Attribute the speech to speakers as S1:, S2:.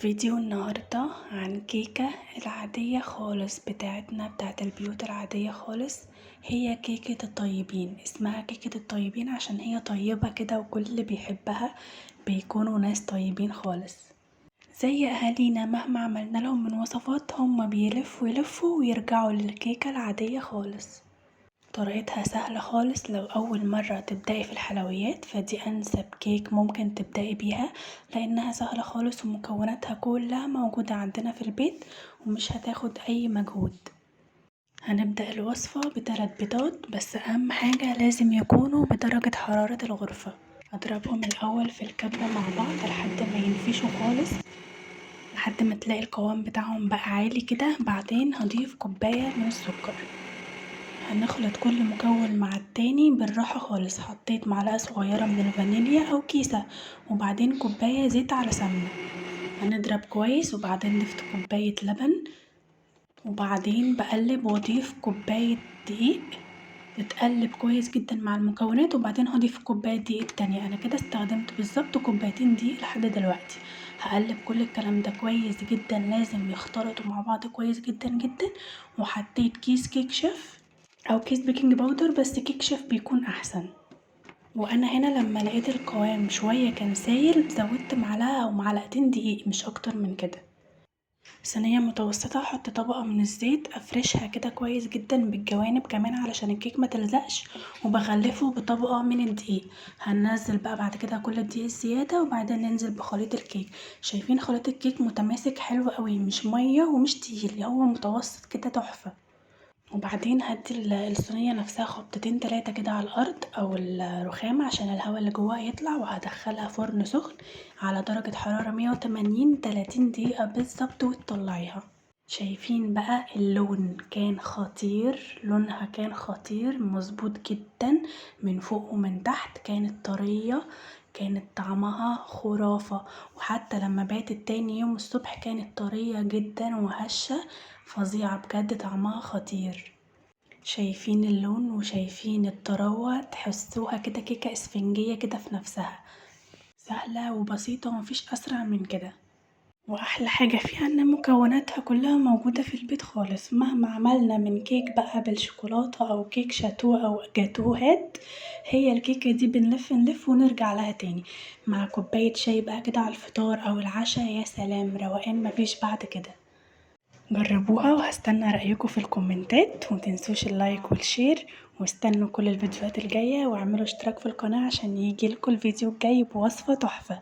S1: فيديو النهاردة عن كيكة العادية خالص بتاعتنا بتاعت البيوت العادية خالص. هي كيكة الطيبين، اسمها كيكة الطيبين عشان هي طيبة كده وكل اللي بيحبها بيكونوا ناس طيبين خالص زي اهالينا. مهما عملنا لهم من وصفات هما بيلفوا يلفوا ويرجعوا للكيكة العادية خالص. طريقتها سهلة خالص، لو أول مرة تبدأي في الحلويات فدي أنسب كيك ممكن تبدأي بيها، لأنها سهلة خالص ومكوناتها كلها موجودة عندنا في البيت ومش هتاخد أي مجهود. هنبدأ الوصفة ب3 بيضات، بس أهم حاجة لازم يكونوا بدرجة حرارة الغرفة. هضربهم الأول في الكبة مع بعض لحد ما ينفشوا خالص، لحد ما تلاقي القوام بتاعهم بقى عالي كده. بعدين هضيف كوباية من السكر. هنخلط كل مكون مع التاني بالراحة خالص. حطيت معلقة صغيرة من الفانيليا أو كيسة، وبعدين كوباية زيت على سمنة. هنضرب كويس وبعدين ضفت كوباية لبن، وبعدين بقلب واضيف كوباية دقيق. تتقلب كويس جدا مع المكونات، وبعدين هضيف كوباية دقيق تانية. انا كده استخدمت بالظبط كوبايتين دقيق لحد دلوقتي. هقلب كل الكلام ده كويس جدا، لازم يختلطوا مع بعض كويس جدا جدا. وحطيت كيس كيك شيف او كيس بيكنج باودر، بس كيك شيف بيكون احسن. وانا هنا لما لقيت القوام شوية كان سايل زودت معلقة او معلقتين دقيق، مش اكتر من كده. صينية متوسطة هحط طبقة من الزيت، افرشها كده كويس جدا بالجوانب كمان علشان الكيك ما تلزقش، وبغلفه بطبقة من الدقيق. هننزل بقى بعد كده كل الدقيق الزيادة، وبعدين ننزل بخليط الكيك. شايفين خليط الكيك متماسك حلو قوي، مش مية ومش تقيل، هو متوسط كده تحفة. وبعدين هدي الصينية نفسها خبطتين 3 كده على الأرض أو الرخام عشان الهواء اللي جواها يطلع، وهدخلها فرن سخن على درجة حرارة 180 30 دقيقة بالظبط وتطلعيها. شايفين بقى اللون كان خطير، لونها كان خطير مظبوط جدا من فوق ومن تحت. كانت طرية، كانت طعمها خرافة، وحتى لما باتت تاني يوم الصبح كانت طرية جدا وهشة، فظيعة بجد، طعمها خطير. شايفين اللون وشايفين الطراوة، تحسوها كده كيكة اسفنجية كده في نفسها، سهلة وبسيطة ومفيش أسرع من كده. واحلى حاجة فيها ان مكوناتها كلها موجودة في البيت خالص. مهما عملنا من كيك بقى بالشوكولاتة او كيك شاتو او جاتوهات، هي الكيكة دي بنلف نلف ونرجع لها تاني مع كوباية شاي بقى كده على الفطار او العشاء. يا سلام، روقان مفيش بعد كده. جربوها وهستنى رأيكم في الكومنتات، ومتنسوش اللايك والشير، واستنوا كل الفيديوهات الجاية، واعملوا اشتراك في القناة عشان يجيلكوا الفيديو الجاي بوصفة تحفة.